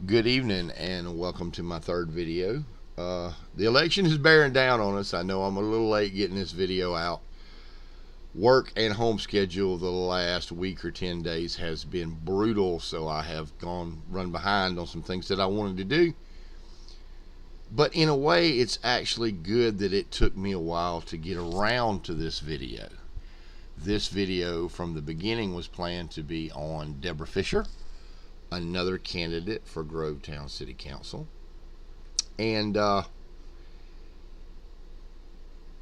Good evening and welcome to my third video. The election is bearing down on us. I know I'm a little late getting this video out. Work and home schedule the last week or 10 days has been brutal, so I have run behind on some things that I wanted to do. But in a way, it's actually good that it took me a while to get around to this video. This video from the beginning was planned to be on Deborah Fisher, another candidate for Grovetown City Council. And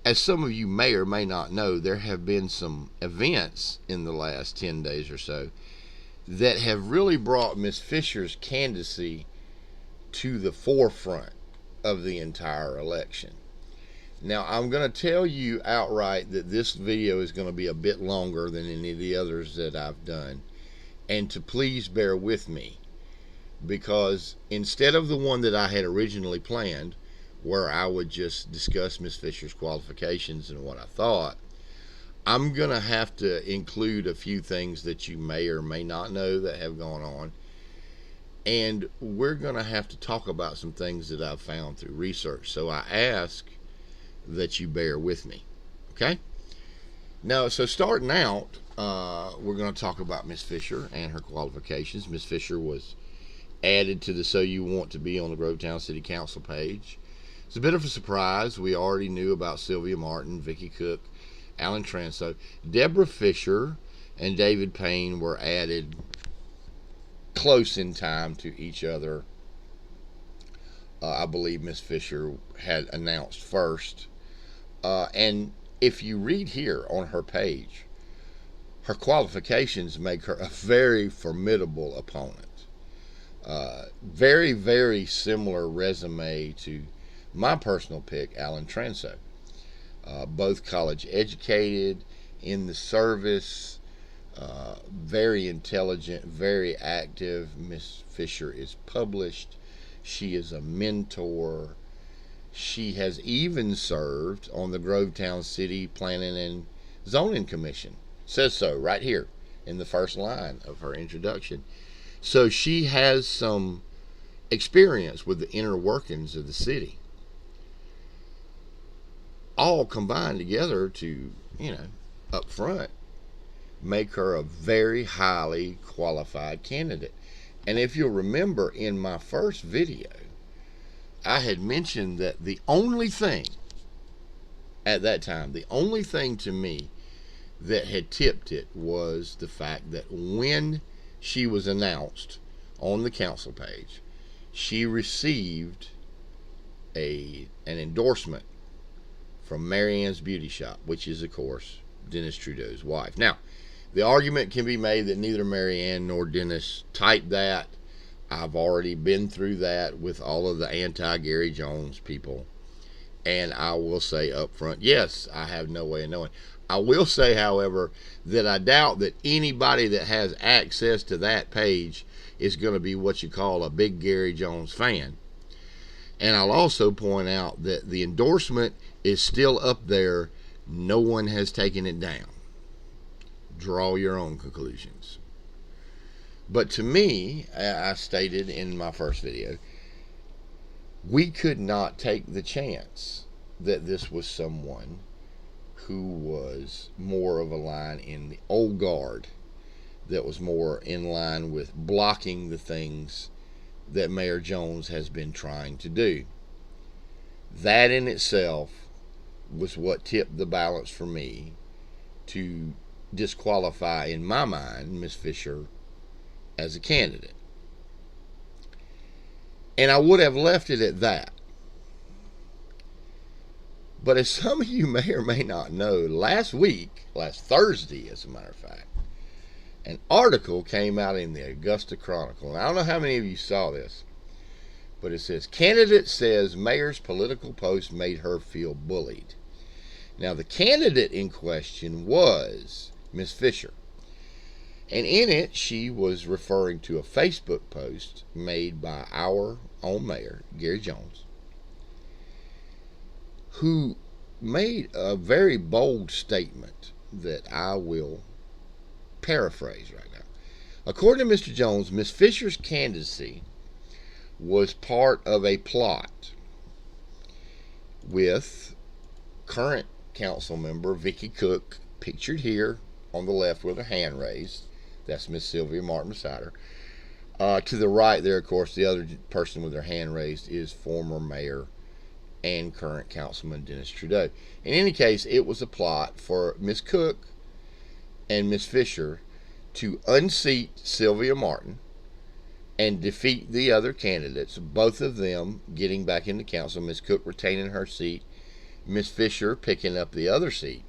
as some of you may or may not know, there have been some events in the last 10 days or so that have really brought Ms. Fisher's candidacy to the forefront of the entire election. Now, I'm going to tell you outright that this video is going to be a bit longer than any of the others that I've done. And to please bear with me, because instead of the one that I had originally planned, where I would just discuss Ms. Fisher's qualifications and what I thought, I'm going to have to include a few things that you may or may not know that have gone on. And we're going to have to talk about some things that I've found through research. So I ask that you bear with me. Okay? Now, so starting out, we're going to talk about Ms. Fisher and her qualifications. Ms. Fisher was added to the So You Want to Be on the Grovetown City Council page. It's a bit of a surprise. We already knew about Sylvia Martin, Vicki Cook, Alan Transo. Deborah Fisher and David Payne were added close in time to each other. I believe Ms. Fisher had announced first. And if you read here on her page, her qualifications make her a very formidable opponent. Very, very similar resume to my personal pick, Alan Transo. Both college educated, in the service, very intelligent, very active. Miss Fisher is published. She is a mentor. She has even served on the Grovetown City Planning and Zoning Commission. It says so right here in the first line of her introduction. So she has some experience with the inner workings of the city, all combined together to, up front, make her a very highly qualified candidate. And if you'll remember, in my first video, I had mentioned that the only thing at that time, the only thing to me that had tipped it was the fact that when she was announced on the council page, she received an endorsement from Marianne's Beauty Shop, which is, of course, Dennis Trudeau's wife. Now, the argument can be made that neither Marianne nor Dennis typed that. I've already been through that with all of the anti-Gary Jones people. And I will say up front, yes, I have no way of knowing. I will say, however, that I doubt that anybody that has access to that page is going to be what you call a big Gary Jones fan. And I'll also point out that the endorsement is still up there. No one has taken it down. Draw your own conclusions. But to me, I stated in my first video, we could not take the chance that this was someone who was more of a line in the old guard, that was more in line with blocking the things that Mayor Jones has been trying to do. That in itself was what tipped the balance for me to disqualify, in my mind, Ms. Fisher as a candidate. And I would have left it at that. But as some of you may or may not know, last Thursday, as a matter of fact, an article came out in the Augusta Chronicle. And I don't know how many of you saw this, but it says, candidate says mayor's political post made her feel bullied. Now, the candidate in question was Ms. Fisher. And in it, she was referring to a Facebook post made by our own mayor, Gary Jones, who made a very bold statement that I will paraphrase right now. According to Mr. Jones, Ms. Fisher's candidacy was part of a plot with current council member Vicky Cook, pictured here on the left with her hand raised. That's Miss Sylvia Martin beside her. To the right there, of course, the other person with their hand raised is former mayor and current councilman Dennis Trudeau. In any case, it was a plot for Miss Cook and Miss Fisher to unseat Sylvia Martin and defeat the other candidates, both of them getting back into council, Miss Cook retaining her seat, Miss Fisher picking up the other seat,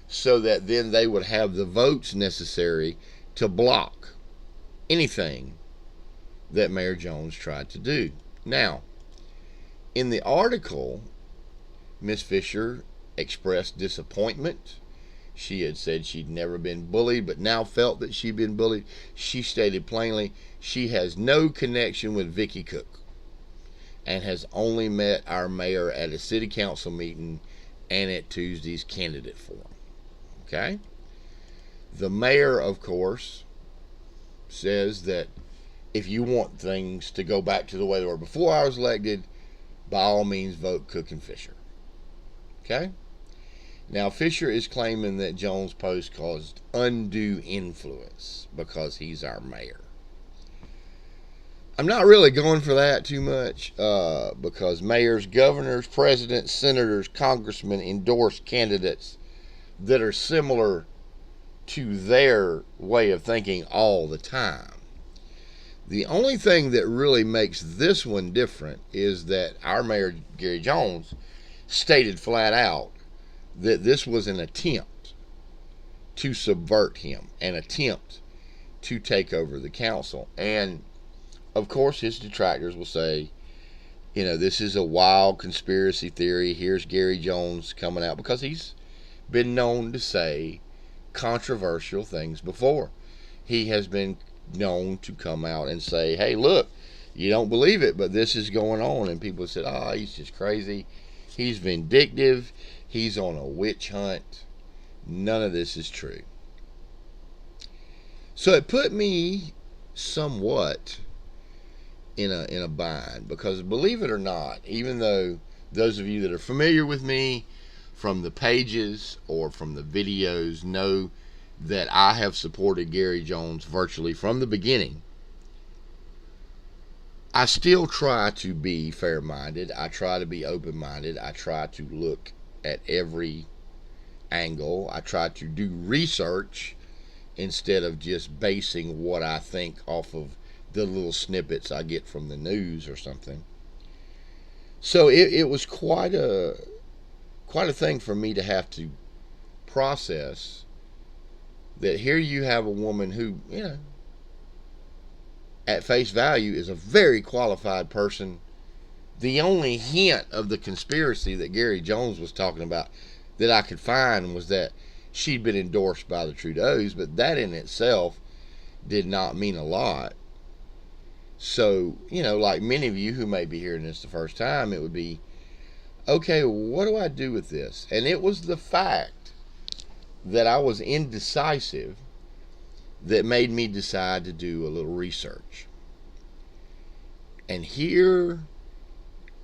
so that then they would have the votes necessary to block anything that Mayor Jones tried to do. Now, in the article, Miss Fisher expressed disappointment. She had said she'd never been bullied, but now felt that she'd been bullied. She stated plainly she has no connection with Vicky Cook and has only met our mayor at a city council meeting and at Tuesday's candidate forum. Okay? The mayor, of course, says that if you want things to go back to the way they were before I was elected, by all means vote Cook and Fisher. Okay? Now, Fisher is claiming that Jones' post caused undue influence because he's our mayor. I'm not really going for that too much because mayors, governors, presidents, senators, congressmen endorse candidates that are similar to their way of thinking all the time. The only thing that really makes this one different is that our mayor, Gary Jones, stated flat out that this was an attempt to subvert him, an attempt to take over the council. And, of course, his detractors will say, you know, this is a wild conspiracy theory. Here's Gary Jones coming out, because he's been known to say controversial things before. He has been known to come out and say, hey, look, you don't believe it, but this is going on. And people said, oh, he's just crazy. He's vindictive. He's on a witch hunt. None of this is true. So it put me somewhat in a bind, because believe it or not, even though those of you that are familiar with me from the pages or from the videos know that I have supported Gary Jones virtually from the beginning, I still try to be fair-minded. I try to be open-minded. I try to look at every angle. I try to do research instead of just basing what I think off of the little snippets I get from the news or something. So it was quite a thing for me to have to process that here you have a woman who, you know, at face value is a very qualified person. The only hint of the conspiracy that Gary Jones was talking about that I could find was that she'd been endorsed by the Trudeaus, but that in itself did not mean a lot. So, you know, like many of you who may be hearing this the first time, it would be, okay, what do I do with this? And it was the fact that I was indecisive that made me decide to do a little research. And here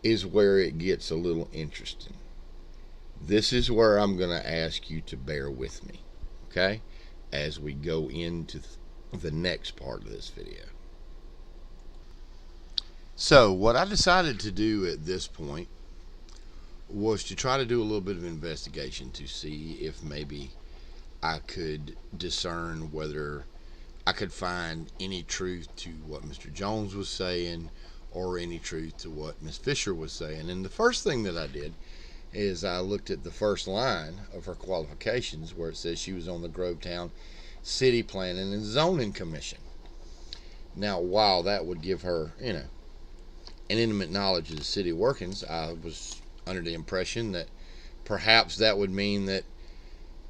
is where it gets a little interesting. This is where I'm going to ask you to bear with me, okay, as we go into the next part of this video. So what I decided to do at this point was to try to do a little bit of investigation to see if maybe I could discern whether I could find any truth to what Mr. Jones was saying or any truth to what Miss Fisher was saying. And the first thing that I did is I looked at the first line of her qualifications, where it says she was on the Grovetown City Planning and Zoning Commission. Now, while that would give her, you know, an intimate knowledge of the city workings, I was under the impression that perhaps that would mean that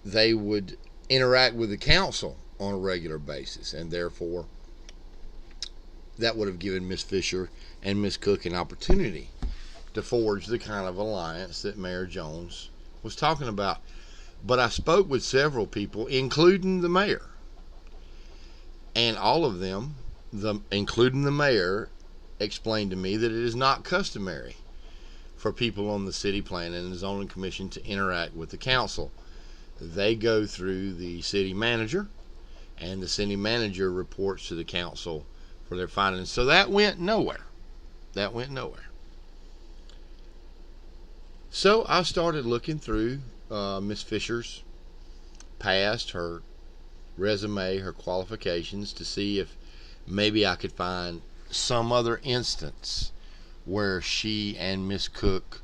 they would interact with the council on a regular basis, and therefore that would have given Miss Fisher and Miss Cook an opportunity to forge the kind of alliance that Mayor Jones was talking about. But I spoke with several people, including the mayor, and all of them, including the mayor, explained to me that it is not customary for people on the City Planning and Zoning Commission to interact with the council. They go through the city manager, and the city manager reports to the council for their findings. So that went nowhere. That went nowhere. So I started looking through Miss Fisher's past, her resume, her qualifications, to see if maybe I could find some other instance where she and Miss Cook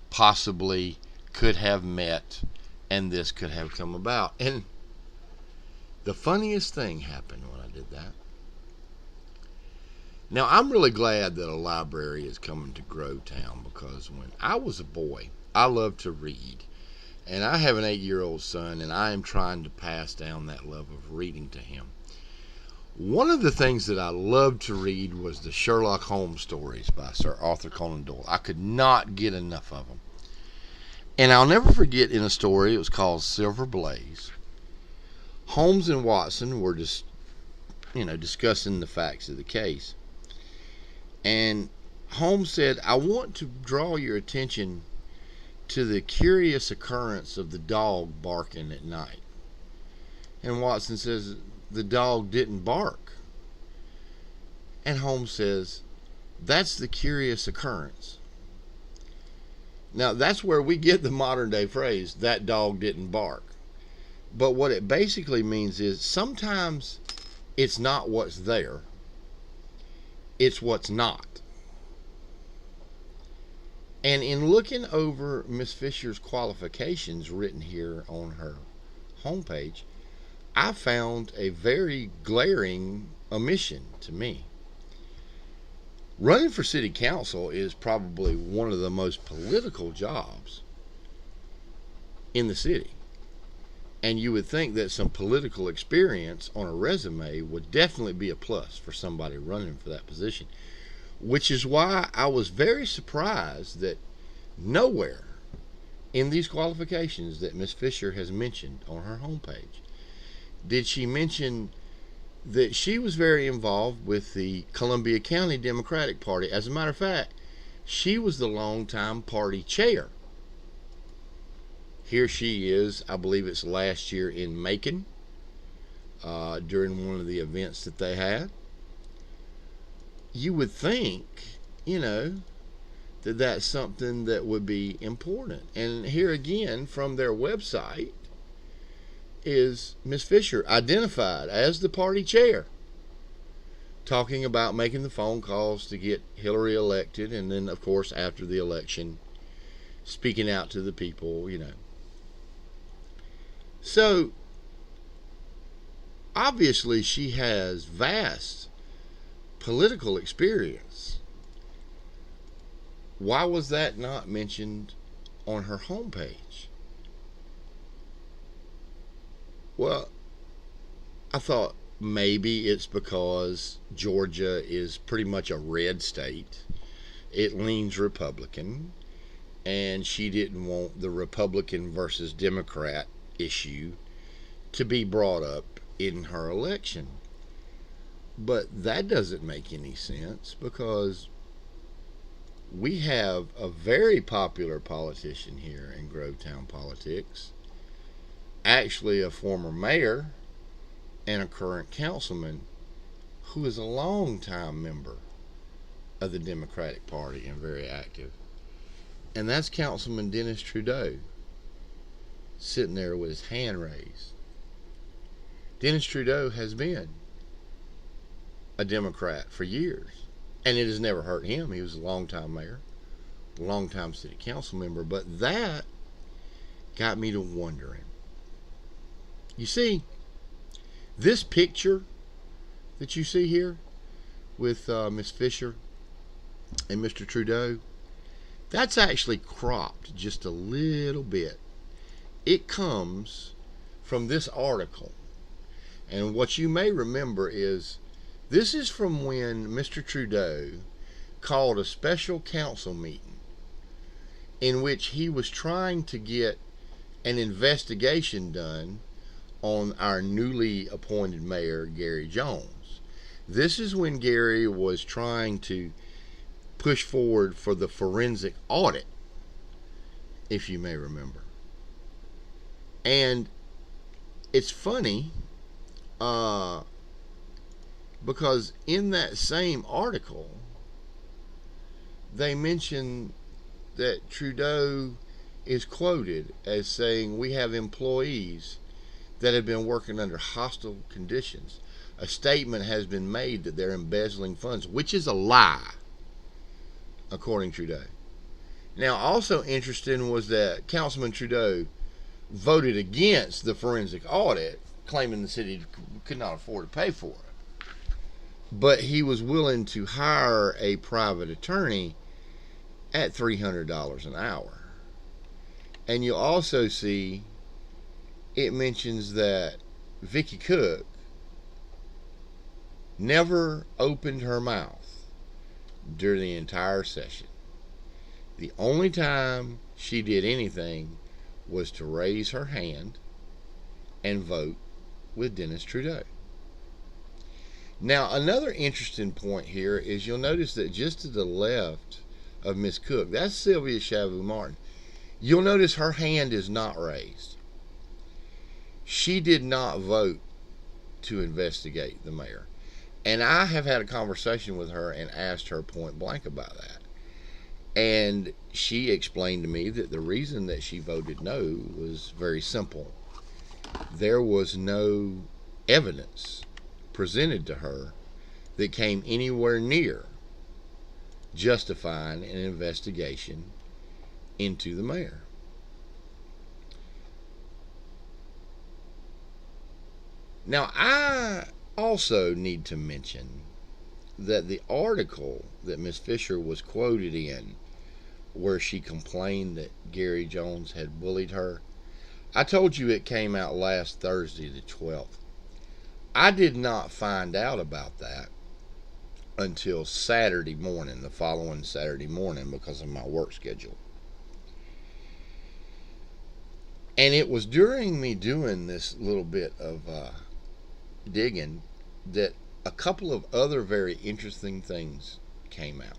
possibly could have met and this could have come about. And the funniest thing happened when I did that. Now, I'm really glad that a library is coming to Grovetown, because when I was a boy, I loved to read. And I have an 8-year-old son, and I am trying to pass down that love of reading to him. One of the things that I loved to read was the Sherlock Holmes stories by Sir Arthur Conan Doyle. I could not get enough of them. And I'll never forget, in a story, it was called Silver Blaze, Holmes and Watson were just, discussing the facts of the case. And Holmes said, "I want to draw your attention to the curious occurrence of the dog barking at night." And Watson says, "The dog didn't bark." And Holmes says, "That's the curious occurrence." Now, that's where we get the modern day phrase, "that dog didn't bark." But what it basically means is sometimes it's not what's there, it's what's not. And in looking over Miss Fisher's qualifications written here on her homepage, I found a very glaring omission to me. Running for city council is probably one of the most political jobs in the city. And you would think that some political experience on a resume would definitely be a plus for somebody running for that position. Which is why I was very surprised that nowhere in these qualifications that Miss Fisher has mentioned on her homepage did she mention that she was very involved with the Columbia County Democratic Party. As a matter of fact, she was the longtime party chair. Here she is, I believe it's last year in Macon, during one of the events that they had. You would think, that that's something that would be important. And here again, from their website, is Miss Fisher identified as the party chair, talking about making the phone calls to get Hillary elected, and then, of course, after the election, speaking out to the people, So, obviously, she has vast political experience. Why was that not mentioned on her homepage? Well, I thought maybe it's because Georgia is pretty much a red state. It leans Republican, and she didn't want the Republican versus Democrat issue to be brought up in her election. But that doesn't make any sense, because we have a very popular politician here in Grovetown politics, actually a former mayor and a current councilman, who is a longtime member of the Democratic Party and very active. And that's Councilman Dennis Trudeau, sitting there with his hand raised. Dennis Trudeau has been a Democrat for years, and it has never hurt him. He was a longtime mayor, a longtime city council member. But that got me to wondering. You see, this picture that you see here with Miss Fisher and Mr. Trudeau, that's actually cropped just a little bit. It comes from this article. And what you may remember is, this is from when Mr. Trudeau called a special council meeting in which he was trying to get an investigation done on our newly appointed mayor, Gary Jones. This is when Gary was trying to pushed forward for the forensic audit, if you may remember. And it's funny because in that same article, they mention that Trudeau is quoted as saying, "We have employees that have been working under hostile conditions. A statement has been made that they're embezzling funds," which is a lie, according to Trudeau. Now, also interesting was that Councilman Trudeau voted against the forensic audit, claiming the city could not afford to pay for it. But he was willing to hire a private attorney at $300 an hour. And you'll also see it mentions that Vicky Cook never opened her mouth during the entire session. The only time she did anything was to raise her hand and vote with Dennis Trudeau. Now, another interesting point here is you'll notice that just to the left of Miss Cook, that's Sylvia Chavou Martin. You'll notice her hand is not raised. She did not vote to investigate the mayor. And I have had a conversation with her and asked her point blank about that. And she explained to me that the reason that she voted no was very simple. There was no evidence presented to her that came anywhere near justifying an investigation into the mayor. Now, I also need to mention that the article that Miss Fisher was quoted in, where she complained that Gary Jones had bullied her, I told you it came out last Thursday, the 12th. I did not find out about that until Saturday morning, the following Saturday morning, because of my work schedule. And it was during me doing this little bit of digging that a couple of other very interesting things came out.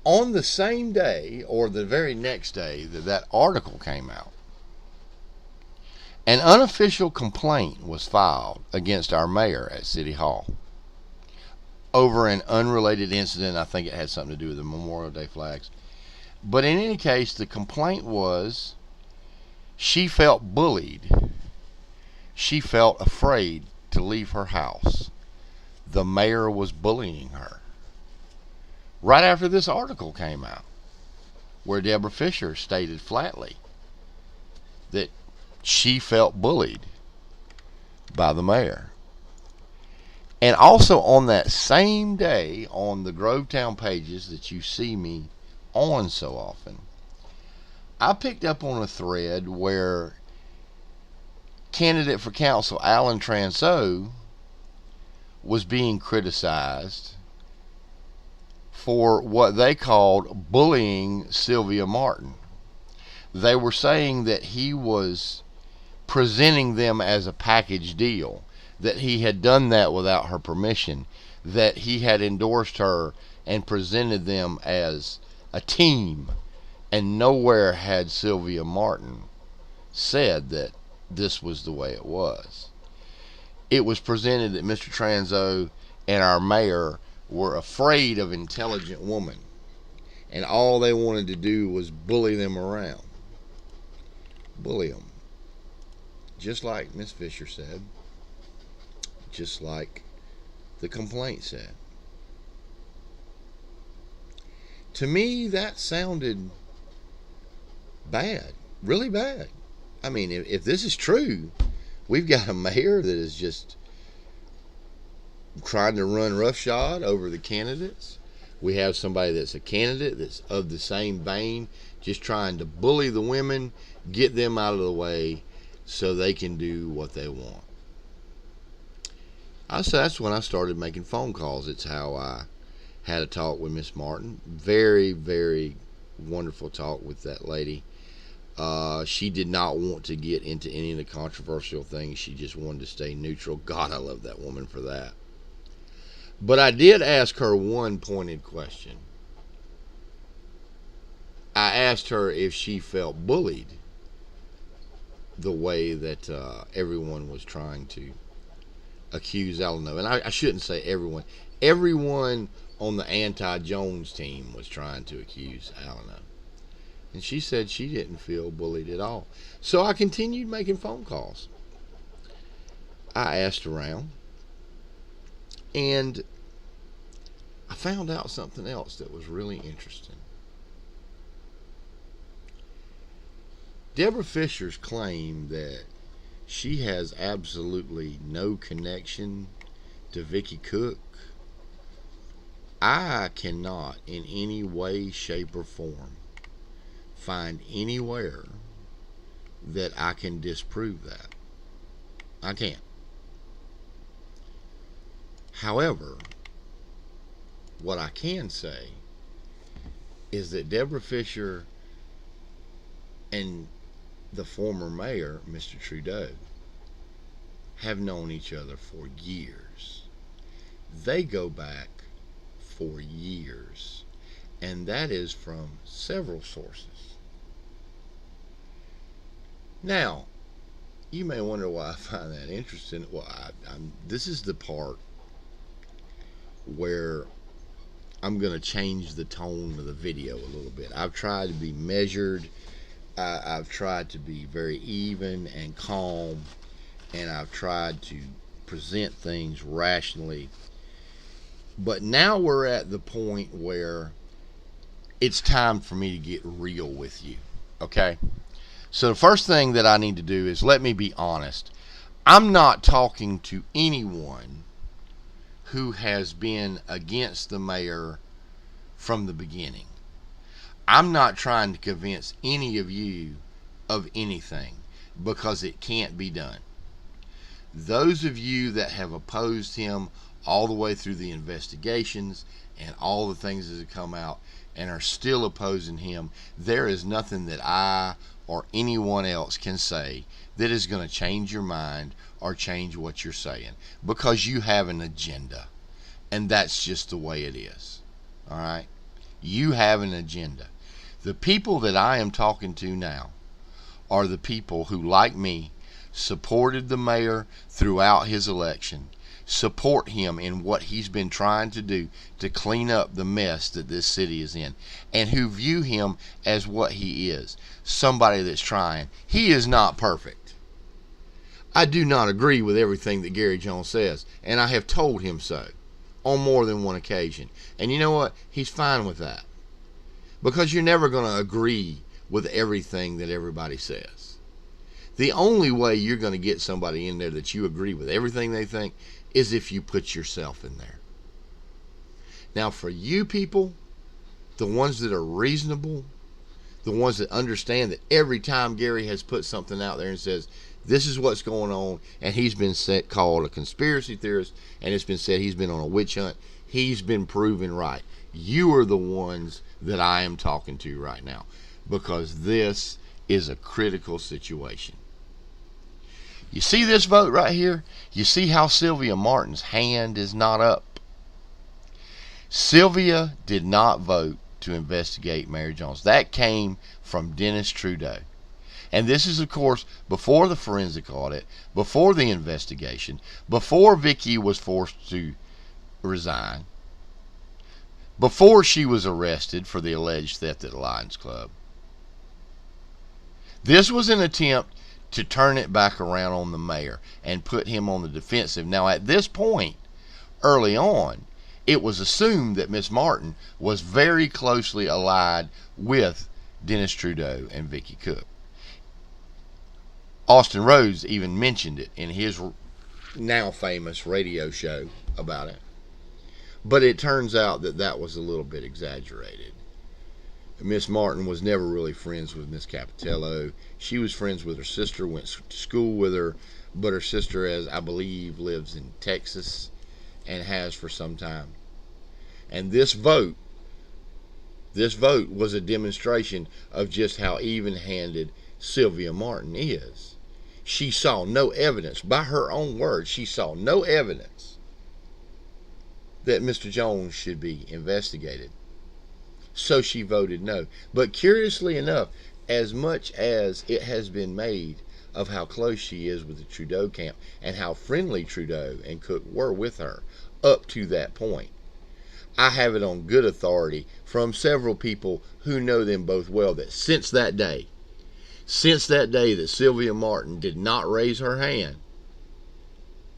On the same day, or the very next day that that article came out, an unofficial complaint was filed against our mayor at City Hall over an unrelated incident. I think it had something to do with the Memorial Day flags. But in any case, the complaint was she felt bullied. She felt afraid to leave her house. The mayor was bullying her. Right after this article came out, where Deborah Fisher stated flatly that she felt bullied by the mayor. And also on that same day, on the Grovetown pages that you see me on so often, I picked up on a thread where candidate for council Alan Transeau was being criticized for what they called bullying Sylvia Martin. They were saying that he was presenting them as a package deal, that he had done that without her permission, that he had endorsed her and presented them as a team, and nowhere had Sylvia Martin said that this was the way it was. It was presented that Mr. Transeau and our mayor were afraid of intelligent women, and all they wanted to do was bully them around. Bully them. Just like Miss Fisher said. Just like the complaint said. To me, that sounded bad. Really bad. I mean, if this is true, we've got a mayor that is just trying to run roughshod over the candidates. We have somebody that's a candidate that's of the same vein, just trying to bully the women, get them out of the way so they can do what they want. So that's when I started making phone calls. It's how I had a talk with Miss Martin. Very, very wonderful talk with that lady. She did not want to get into any of the controversial things. She just wanted to stay neutral. God, I love that woman for that. But I did ask her one pointed question. I asked her if she felt bullied the way that everyone was trying to accuse Alano. And I shouldn't say everyone. Everyone on the anti-Jones team was trying to accuse Alano. And she said she didn't feel bullied at all. So I continued making phone calls. I asked around. And I found out something else that was really interesting. Deborah Fisher's claim that she has absolutely no connection to Vicky Cook, I cannot in any way, shape, or form find anywhere that I can disprove that. I can't. However, what I can say is that Deborah Fisher and the former mayor, Mr. Trudeau, have known each other for years. They go back for years, and that is from several sources. Now, you may wonder why I find that interesting. Well, this is the part where I'm going to change the tone of the video a little bit. I've tried to be measured. I've tried to be very even and calm, and I've tried to present things rationally. But now we're at the point where it's time for me to get real with you, okay? So the first thing that I need to do is let me be honest. I'm not talking to anyone who has been against the mayor from the beginning. I'm not trying to convince any of you of anything because it can't be done. Those of you that have opposed him all the way through the investigations and all the things that have come out and are still opposing him, there is nothing that I or anyone else can say that is going to change your mind or change what you're saying, because you have an agenda, and that's just the way it is. All right? You have an agenda. The people that I am talking to now are the people who, like me, supported the mayor throughout his election, support him in what he's been trying to do to clean up the mess that this city is in, and who view him as what he is, somebody that's trying. He is not perfect. I do not agree with everything that Gary Jones says, and I have told him so on more than one occasion. And you know what? He's fine with that, because you're never going to agree with everything that everybody says. The only way you're going to get somebody in there that you agree with everything they think is if you put yourself in there. Now, for you people, the ones that are reasonable, the ones that understand that every time Gary has put something out there and says, this is what's going on, and he's been called a conspiracy theorist, and it's been said he's been on a witch hunt, he's been proven right. You are the ones that I am talking to right now, because this is a critical situation. You see this vote right here? You see how Sylvia Martin's hand is not up? Sylvia did not vote to investigate Mayor Jones. That came from Dennis Trudeau. And this is, of course, before the forensic audit, before the investigation, before Vicky was forced to resign, before she was arrested for the alleged theft at the Lions Club. This was an attempt to turn it back around on the mayor and put him on the defensive. Now, at this point, early on, it was assumed that Miss Martin was very closely allied with Dennis Trudeau and Vicky Cook. Austin Rhodes even mentioned it in his now famous radio show about it. But it turns out that that was a little bit exaggerated. Miss Martin was never really friends with Miss Capitello. She was friends with her sister, went to school with her, but her sister, as I believe, lives in Texas and has for some time. And this vote was a demonstration of just how even-handed Sylvia Martin is. She saw no evidence, by her own words, she saw no evidence that Mr. Jones should be investigated. So she voted no. But curiously enough, as much as it has been made of how close she is with the Trudeau camp and how friendly Trudeau and Cook were with her up to that point, I have it on good authority from several people who know them both well that since that day that Sylvia Martin did not raise her hand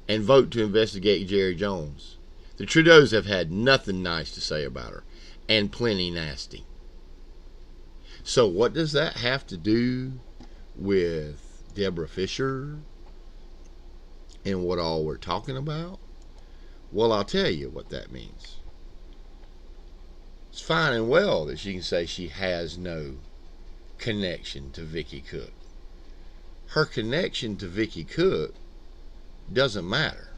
and vote to investigate Jerry Jones, the Trudeaus have had nothing nice to say about her, and plenty nasty. So what does that have to do with Deborah Fisher and what all we're talking about? Well, I'll tell you what that means. It's fine and well that she can say she has no connection to Vicky Cook. Her connection to Vicky Cook doesn't matter.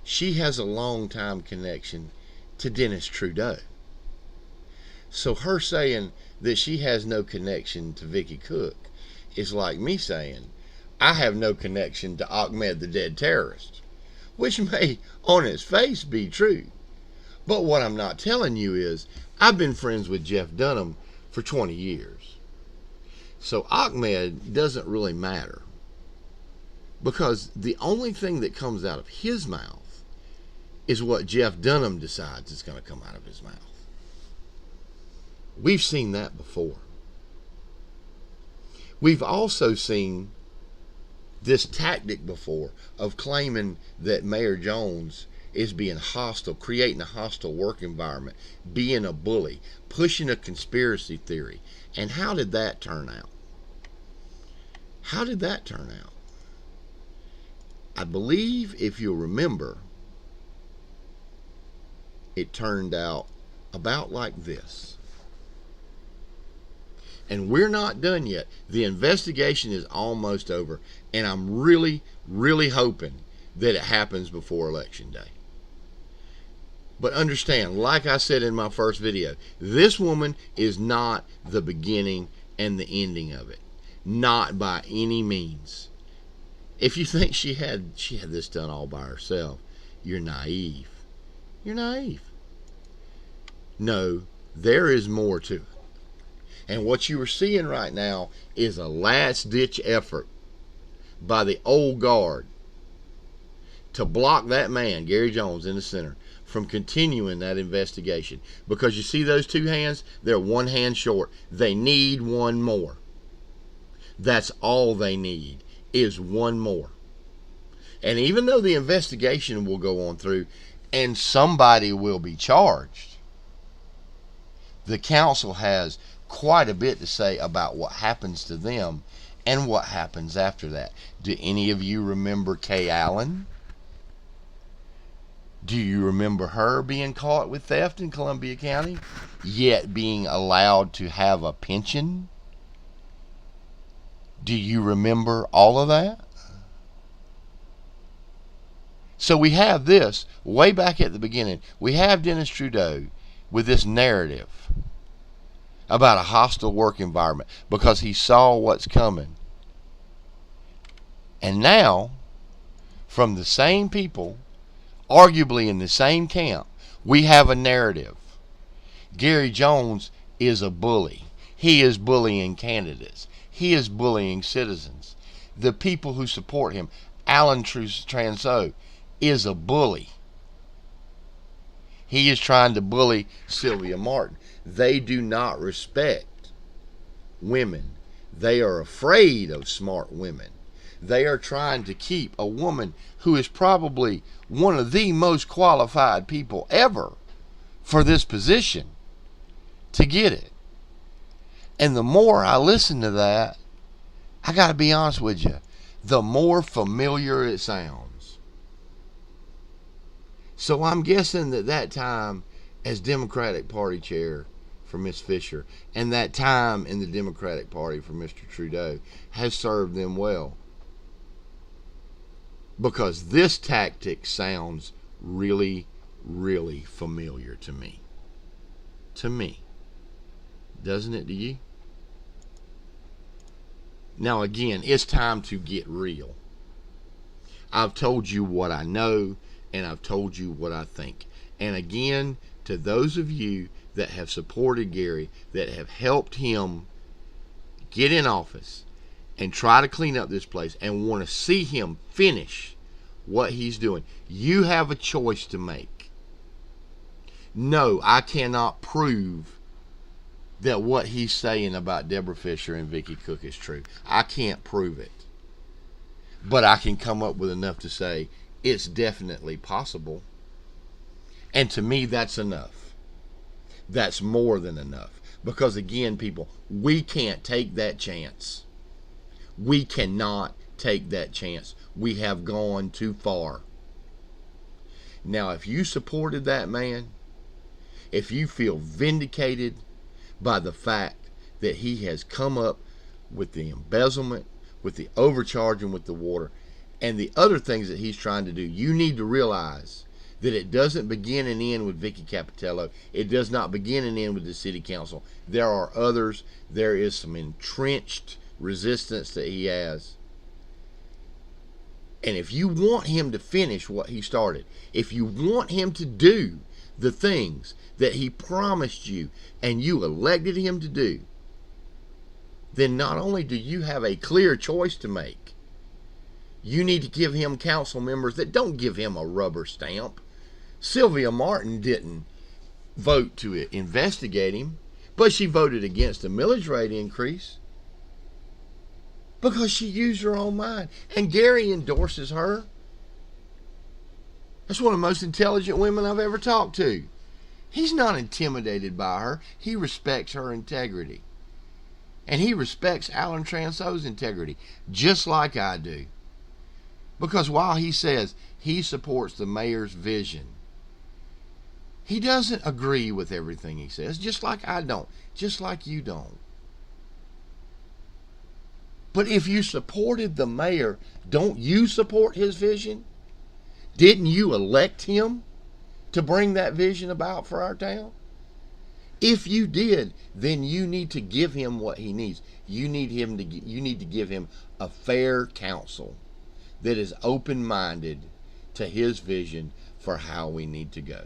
She has a long-time connection to Dennis Trudeau. So her saying that she has no connection to Vicky Cook is like me saying I have no connection to Ahmed the dead terrorist, which may on its face be true. But what I'm not telling you is I've been friends with Jeff Dunham for 20 years. So Ahmed doesn't really matter, because the only thing that comes out of his mouth is what Jeff Dunham decides is going to come out of his mouth. We've seen that before. We've also seen this tactic before of claiming that Mayor Jones is being hostile, creating a hostile work environment, being a bully, pushing a conspiracy theory. And how did that turn out? How did that turn out? I believe, if you'll remember, it turned out about like this. And we're not done yet. The investigation is almost over, and I'm really, really hoping that it happens before Election Day. But understand, like I said in my first video, this woman is not the beginning and the ending of it. Not by any means. If you think she had this done all by herself, you're naive. You're naive. No, there is more to it. And what you are seeing right now is a last-ditch effort by the old guard to block that man, Gary Jones, in the center, from continuing that investigation. Because you see those two hands? They're one hand short. They need one more. That's all they need, is one more. And even though the investigation will go on through and somebody will be charged, the council has quite a bit to say about what happens to them and what happens after that. Do any of you remember Kay Allen? Do you remember her being caught with theft in Columbia County, yet being allowed to have a pension? Do you remember all of that? So we have this, way back at the beginning, we have Dennis Trudeau with this narrative about a hostile work environment because he saw what's coming. And now, from the same people, arguably in the same camp, we have a narrative. Gary Jones is a bully. He is bullying candidates. He is bullying citizens. The people who support him, Alan Transeau, is a bully. He is trying to bully Sylvia Martin. They do not respect women. They are afraid of smart women. They are trying to keep a woman who is probably one of the most qualified people ever for this position to get it. And the more I listen to that, I got to be honest with you, the more familiar it sounds. So I'm guessing that time as Democratic Party chair for Miss Fisher and that time in the Democratic Party for Mr. Trudeau has served them well. Because this tactic sounds really, really familiar to me. To me. Doesn't it to you? Now again, it's time to get real. I've told you what I know. and I've told you what I think. And again, to those of you that have supported Gary, that have helped him get in office and try to clean up this place and want to see him finish what he's doing, you have a choice to make. No, I cannot prove that what he's saying about Deborah Fisher and Vicky Cook is true. I can't prove it. But I can come up with enough to say it's definitely possible. And to me, that's enough. That's more than enough. Because again, people, we can't take that chance. We cannot take that chance. We have gone too far. Now, if you supported that man, if you feel vindicated by the fact that he has come up with the embezzlement, with the overcharging with the water, and the other things that he's trying to do, you need to realize that it doesn't begin and end with Vicky Capitello. It does not begin and end with the city council. There are others. There is some entrenched resistance that he has. And if you want him to finish what he started, if you want him to do the things that he promised you and you elected him to do, then not only do you have a clear choice to make, you need to give him council members that don't give him a rubber stamp. Sylvia Martin didn't vote to investigate him, but she voted against the millage rate increase because she used her own mind. And Gary endorses her. That's one of the most intelligent women I've ever talked to. He's not intimidated by her. He respects her integrity. And he respects Alan Transo's integrity, just like I do. Because while he says he supports the mayor's vision, he doesn't agree with everything he says, just like I don't, just like you don't. But if you supported the mayor, don't you support his vision? Didn't you elect him to bring that vision about for our town? If you did, then you need to give him what he needs. You need to give him a fair counsel that is open-minded to his vision for how we need to go.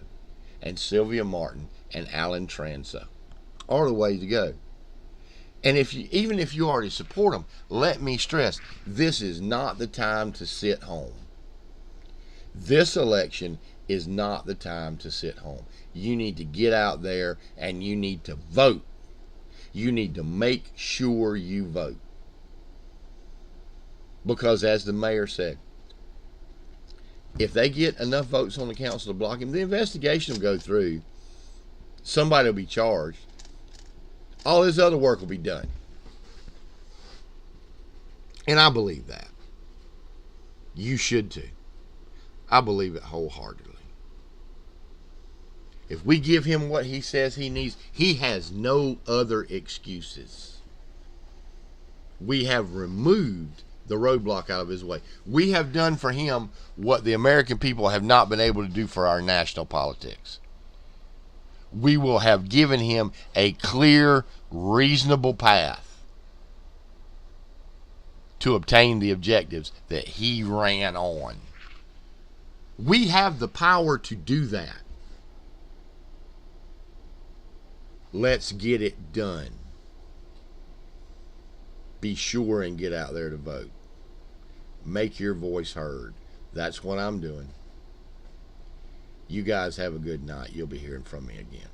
And Sylvia Martin and Alan Transo are the way to go. And even if you already support them, let me stress, this is not the time to sit home. This election is not the time to sit home. You need to get out there and you need to vote. You need to make sure you vote. Because as the mayor said, if they get enough votes on the council to block him, the investigation will go through. Somebody will be charged. All his other work will be done. And I believe that. You should too. I believe it wholeheartedly. If we give him what he says he needs, he has no other excuses. We have removed the roadblock out of his way. We have done for him what the American people have not been able to do for our national politics. We will have given him a clear, reasonable path to obtain the objectives that he ran on. We have the power to do that. Let's get it done. Be sure and get out there to vote. Make your voice heard. That's what I'm doing. You guys have a good night. You'll be hearing from me again.